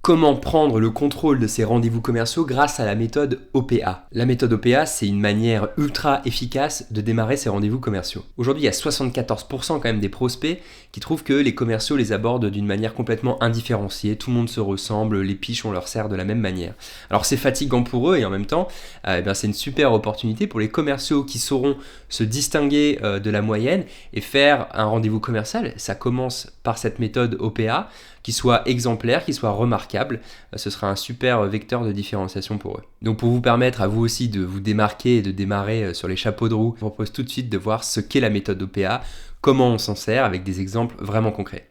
Comment prendre le contrôle de ces rendez-vous commerciaux grâce à la méthode OPA. La méthode OPA, c'est une manière ultra efficace de démarrer ces rendez-vous commerciaux. Aujourd'hui, il y a 74% quand même des prospects qui trouvent que les commerciaux les abordent d'une manière complètement indifférenciée, tout le monde se ressemble, les pitchs on leur sert de la même manière. Alors c'est fatigant pour eux et en même temps, c'est une super opportunité pour les commerciaux qui sauront se distinguer de la moyenne et faire un rendez-vous commercial. Ça commence par cette méthode OPA, qui soit exemplaire, qui soit remarquable. Ce sera un super vecteur de différenciation pour eux. Donc pour vous permettre à vous aussi de vous démarquer et de démarrer sur les chapeaux de roue, je vous propose tout de suite de voir ce qu'est la méthode OPA, comment on s'en sert avec des exemples vraiment concrets.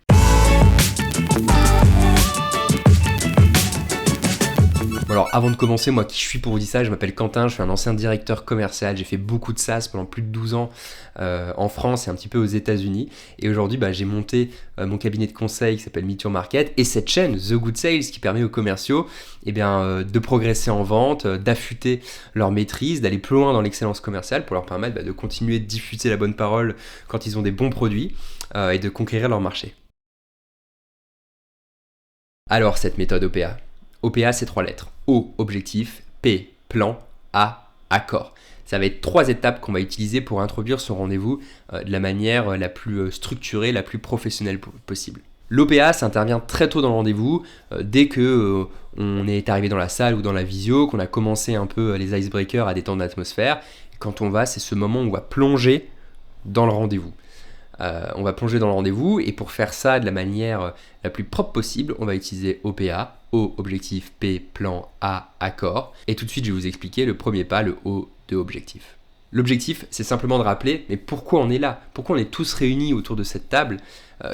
Alors avant de commencer, moi qui je suis pour vous dire ça, je m'appelle Quentin, je suis un ancien directeur commercial, j'ai fait beaucoup de SaaS pendant plus de 12 ans en France et un petit peu aux États-Unis. Et aujourd'hui, j'ai monté mon cabinet de conseil qui s'appelle Meet Your Market et cette chaîne The Good Sales qui permet aux commerciaux de progresser en vente, d'affûter leur maîtrise, d'aller plus loin dans l'excellence commerciale pour leur permettre de continuer de diffuser la bonne parole quand ils ont des bons produits et de conquérir leur marché. Alors cette méthode OPA. OPA, c'est 3 lettres. O, objectif, P, plan, A, accord. Ça va être 3 étapes qu'on va utiliser pour introduire ce rendez-vous de la manière la plus structurée, la plus professionnelle possible. L'OPA, ça intervient très tôt dans le rendez-vous, dès que on est arrivé dans la salle ou dans la visio, qu'on a commencé un peu les icebreakers à détendre l'atmosphère. Quand on va, c'est ce moment où on va plonger dans le rendez-vous. On va plonger dans le rendez-vous et pour faire ça de la manière la plus propre possible, on va utiliser OPA, O, objectif, P, plan, A, accord. Et tout de suite, je vais vous expliquer le premier pas, le O de objectif. L'objectif, c'est simplement de rappeler, mais pourquoi on est là? Pourquoi on est tous réunis autour de cette table?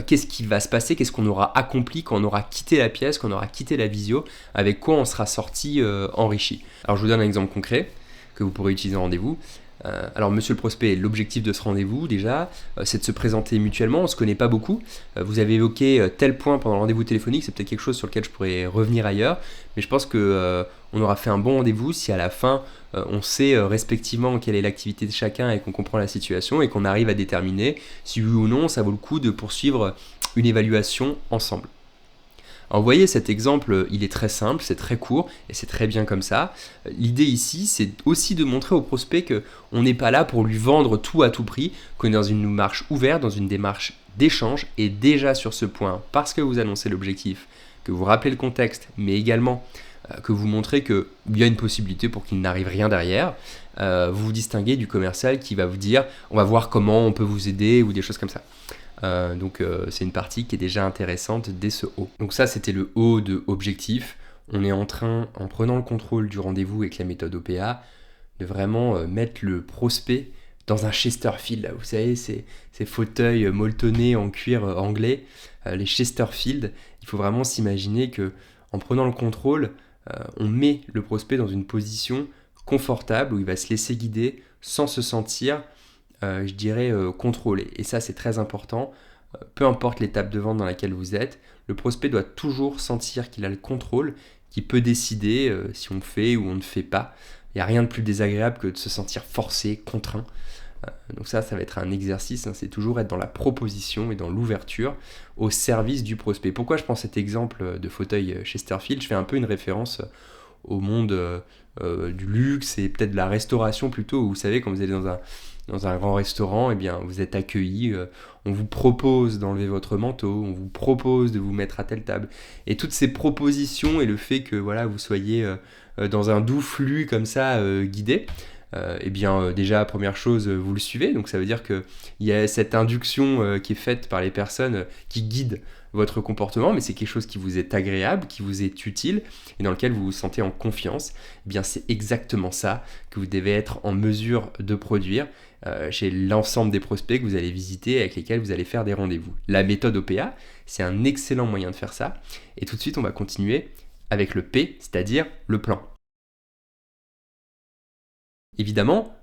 Qu'est-ce qui va se passer? Qu'est-ce qu'on aura accompli quand on aura quitté la pièce, quand on aura quitté la visio? Avec quoi on sera sorti enrichi? Alors, je vous donne un exemple concret que vous pourrez utiliser en rendez-vous. Alors monsieur le prospect, l'objectif de ce rendez-vous déjà, c'est de se présenter mutuellement, on ne se connaît pas beaucoup. Vous avez évoqué tel point pendant le rendez-vous téléphonique, c'est peut-être quelque chose sur lequel je pourrais revenir ailleurs, mais je pense qu'on aura fait un bon rendez-vous si à la fin on sait respectivement quelle est l'activité de chacun et qu'on comprend la situation et qu'on arrive à déterminer si oui ou non ça vaut le coup de poursuivre une évaluation ensemble. Alors vous voyez, cet exemple, il est très simple, c'est très court et c'est très bien comme ça. L'idée ici, c'est aussi de montrer au prospect qu'on n'est pas là pour lui vendre tout à tout prix, qu'on est dans une démarche ouverte, dans une démarche d'échange et déjà sur ce point, parce que vous annoncez l'objectif, que vous rappelez le contexte, mais également que vous montrez qu'il y a une possibilité pour qu'il n'arrive rien derrière, vous vous distinguez du commercial qui va vous dire « on va voir comment on peut vous aider » ou des choses comme ça. Donc c'est une partie qui est déjà intéressante dès ce O. Donc ça c'était le O de objectif. On est en train, en prenant le contrôle du rendez-vous avec la méthode OPA, de vraiment mettre le prospect dans un Chesterfield. Là, vous savez, ces fauteuils molletonnés en cuir anglais, les Chesterfield. Il faut vraiment s'imaginer que en prenant le contrôle, on met le prospect dans une position confortable où il va se laisser guider sans se sentir contrôlé. Et ça, c'est très important. Peu importe l'étape de vente dans laquelle vous êtes, le prospect doit toujours sentir qu'il a le contrôle, qu'il peut décider si on fait ou on ne fait pas. Il n'y a rien de plus désagréable que de se sentir forcé, contraint. Donc ça va être un exercice, c'est toujours être dans la proposition et dans l'ouverture au service du prospect. Pourquoi je prends cet exemple de fauteuil Chesterfield? Je fais un peu une référence au monde du luxe et peut-être de la restauration plutôt, où vous savez, quand vous allez dans un grand restaurant, vous êtes accueilli, on vous propose d'enlever votre manteau, on vous propose de vous mettre à telle table. Et toutes ces propositions et le fait que vous soyez dans un doux flux comme ça, guidé, déjà, première chose, vous le suivez. Donc ça veut dire qu'il y a cette induction qui est faite par les personnes qui guident votre comportement, mais c'est quelque chose qui vous est agréable, qui vous est utile et dans lequel vous vous sentez en confiance. C'est exactement ça que vous devez être en mesure de produire chez l'ensemble des prospects que vous allez visiter, avec lesquels vous allez faire des rendez-vous. La méthode OPA, c'est un excellent moyen de faire ça. Et tout de suite, on va continuer avec le P, c'est-à-dire le plan. Évidemment,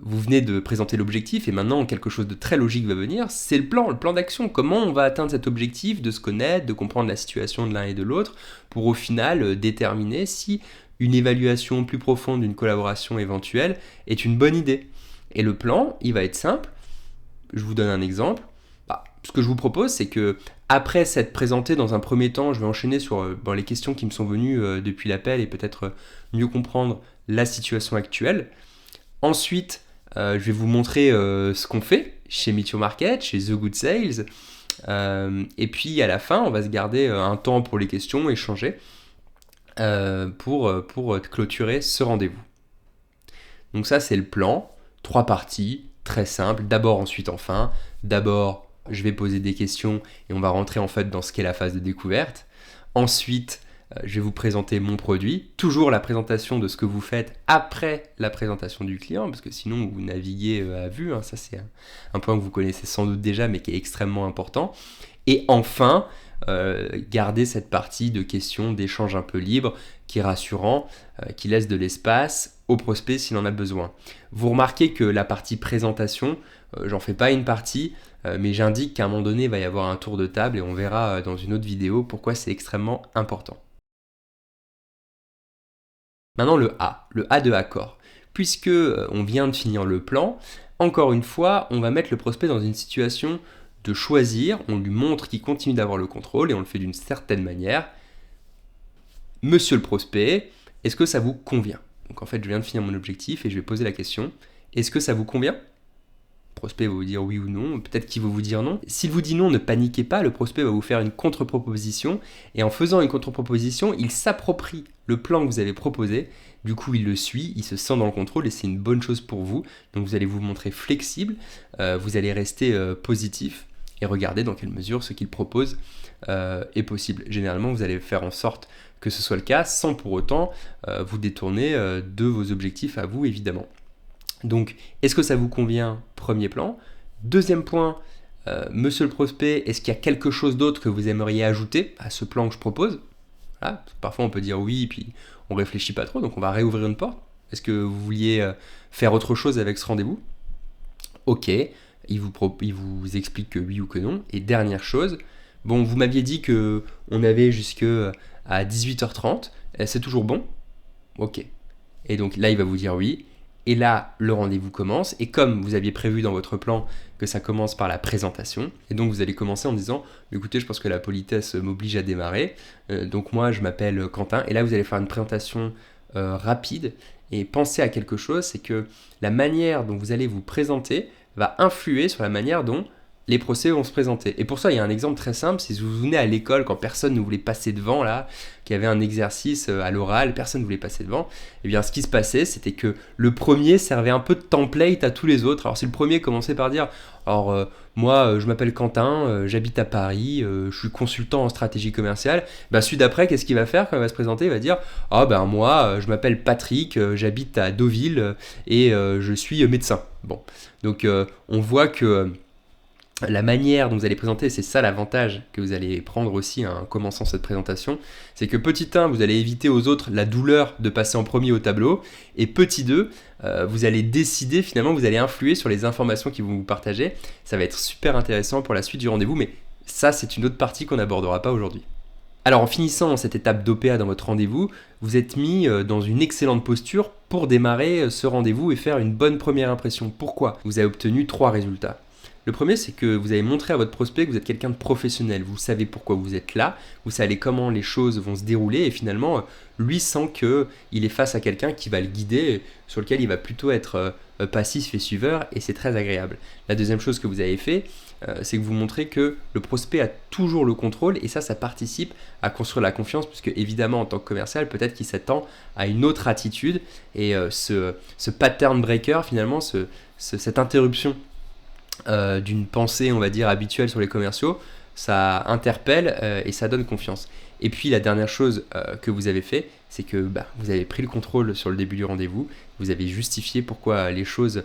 vous venez de présenter l'objectif et maintenant quelque chose de très logique va venir, c'est le plan d'action. Comment on va atteindre cet objectif, de se connaître, de comprendre la situation de l'un et de l'autre pour au final déterminer si une évaluation plus profonde d'une collaboration éventuelle est une bonne idée. Et le plan, il va être simple. Je vous donne un exemple. Ce que je vous propose, c'est que Après s'être présenté dans un premier temps, je vais enchaîner sur les questions qui me sont venues depuis l'appel et peut-être mieux comprendre la situation actuelle. Ensuite, je vais vous montrer ce qu'on fait chez Meet Your Market, chez The Good Sales. Et puis à la fin, on va se garder un temps pour les questions, échanger pour clôturer ce rendez-vous. Donc ça, c'est le plan. 3 parties, très simple. D'abord, ensuite, enfin. D'abord, je vais poser des questions et on va rentrer en fait dans ce qu'est la phase de découverte. Ensuite, je vais vous présenter mon produit. Toujours la présentation de ce que vous faites après la présentation du client, parce que sinon vous naviguez à vue. Ça, c'est un point que vous connaissez sans doute déjà, mais qui est extrêmement important. Et enfin, garder cette partie de questions, d'échanges un peu libre, qui est rassurant, qui laisse de l'espace au prospect s'il en a besoin. Vous remarquez que la partie présentation, j'en fais pas une partie, mais j'indique qu'à un moment donné, il va y avoir un tour de table et on verra dans une autre vidéo pourquoi c'est extrêmement important. Maintenant le A de accord. Puisque on vient de finir le plan, encore une fois, on va mettre le prospect dans une situation de choisir, on lui montre qu'il continue d'avoir le contrôle et on le fait d'une certaine manière. Monsieur le prospect, est-ce que ça vous convient? Donc en fait, je viens de finir mon objectif et je vais poser la question. Est-ce que ça vous convient? Le prospect va vous dire oui ou non, peut-être qu'il va vous dire non. S'il vous dit non, ne paniquez pas, le prospect va vous faire une contre-proposition et en faisant une contre-proposition, il s'approprie le plan que vous avez proposé. Du coup, il le suit, il se sent dans le contrôle et c'est une bonne chose pour vous. Donc vous allez vous montrer flexible, vous allez rester positif et regarder dans quelle mesure ce qu'il propose est possible. Généralement, vous allez faire en sorte que ce soit le cas sans pour autant vous détourner de vos objectifs à vous, évidemment. Donc, est-ce que ça vous convient? Premier plan. Deuxième point, monsieur le prospect, est-ce qu'il y a quelque chose d'autre que vous aimeriez ajouter à ce plan que je propose? Voilà. Parfois, on peut dire oui, puis on réfléchit pas trop, donc on va réouvrir une porte. Est-ce que vous vouliez faire autre chose avec ce rendez-vous? Ok, il vous explique que oui ou que non. Et dernière chose, bon, vous m'aviez dit que on avait jusqu'à 18h30, c'est toujours bon? Ok. Et donc là, il va vous dire oui. Et là, le rendez-vous commence. Et comme vous aviez prévu dans votre plan que ça commence par la présentation, et donc vous allez commencer en disant écoutez, je pense que la politesse m'oblige à démarrer. Donc moi, je m'appelle Quentin. Et là, vous allez faire une présentation rapide. Et pensez à quelque chose, c'est que la manière dont vous allez vous présenter va influer sur la manière dont les procès vont se présenter. Et pour ça, il y a un exemple très simple. Si vous vous souvenez à l'école, quand personne ne voulait passer devant, là, qu'il y avait un exercice à l'oral, personne ne voulait passer devant, eh bien, ce qui se passait, c'était que le premier servait un peu de template à tous les autres. Alors, si le premier commençait par dire alors, moi, je m'appelle Quentin, j'habite à Paris, je suis consultant en stratégie commerciale, celui d'après, qu'est-ce qu'il va faire quand il va se présenter? Il va dire ah ben moi, je m'appelle Patrick, j'habite à Deauville et je suis médecin. Bon, donc on voit que la manière dont vous allez présenter, c'est ça l'avantage que vous allez prendre aussi en commençant cette présentation, c'est que petit 1, vous allez éviter aux autres la douleur de passer en premier au tableau, et petit 2, vous allez décider finalement, vous allez influer sur les informations qu'ils vont vous partager. Ça va être super intéressant pour la suite du rendez-vous, mais ça c'est une autre partie qu'on n'abordera pas aujourd'hui. Alors en finissant cette étape d'OPA dans votre rendez-vous, vous êtes mis dans une excellente posture pour démarrer ce rendez-vous et faire une bonne première impression. Pourquoi? Vous avez obtenu 3 résultats. Le premier, c'est que vous avez montré à votre prospect que vous êtes quelqu'un de professionnel. Vous savez pourquoi vous êtes là, vous savez comment les choses vont se dérouler et finalement, lui sent qu'il est face à quelqu'un qui va le guider, sur lequel il va plutôt être passif et suiveur et c'est très agréable. La deuxième chose que vous avez fait, c'est que vous montrez que le prospect a toujours le contrôle et ça participe à construire la confiance puisque évidemment en tant que commercial, peut-être qu'il s'attend à une autre attitude et ce pattern breaker finalement, cette interruption d'une pensée, on va dire, habituelle sur les commerciaux, ça interpelle et ça donne confiance. Et puis la dernière chose que vous avez fait, c'est que vous avez pris le contrôle sur le début du rendez-vous, vous avez justifié pourquoi les choses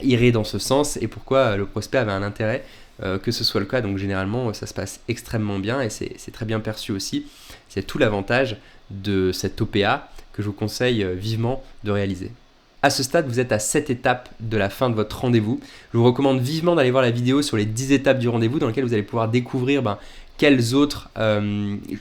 iraient dans ce sens et pourquoi le prospect avait un intérêt que ce soit le cas. Donc généralement, ça se passe extrêmement bien et c'est très bien perçu aussi. C'est tout l'avantage de cette OPA que je vous conseille vivement de réaliser. À ce stade, vous êtes à 7 étapes de la fin de votre rendez-vous. Je vous recommande vivement d'aller voir la vidéo sur les 10 étapes du rendez-vous dans laquelle vous allez pouvoir découvrir quelles autres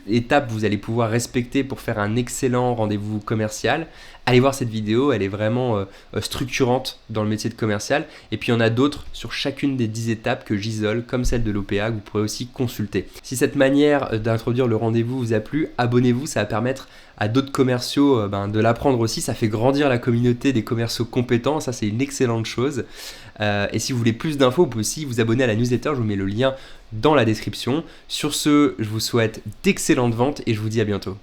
étapes vous allez pouvoir respecter pour faire un excellent rendez-vous commercial. Allez voir cette vidéo, elle est vraiment structurante dans le métier de commercial. Et puis il y en a d'autres sur chacune des 10 étapes que j'isole, comme celle de l'OPA, que vous pourrez aussi consulter. Si cette manière d'introduire le rendez-vous vous a plu, abonnez-vous, ça va permettre à d'autres commerciaux de l'apprendre aussi. Ça fait grandir la communauté des commerciaux compétents, ça c'est une excellente chose. Et si vous voulez plus d'infos, vous pouvez aussi vous abonner à la newsletter, je vous mets le lien dans la description. Sur ce, je vous souhaite d'excellentes ventes et je vous dis à bientôt.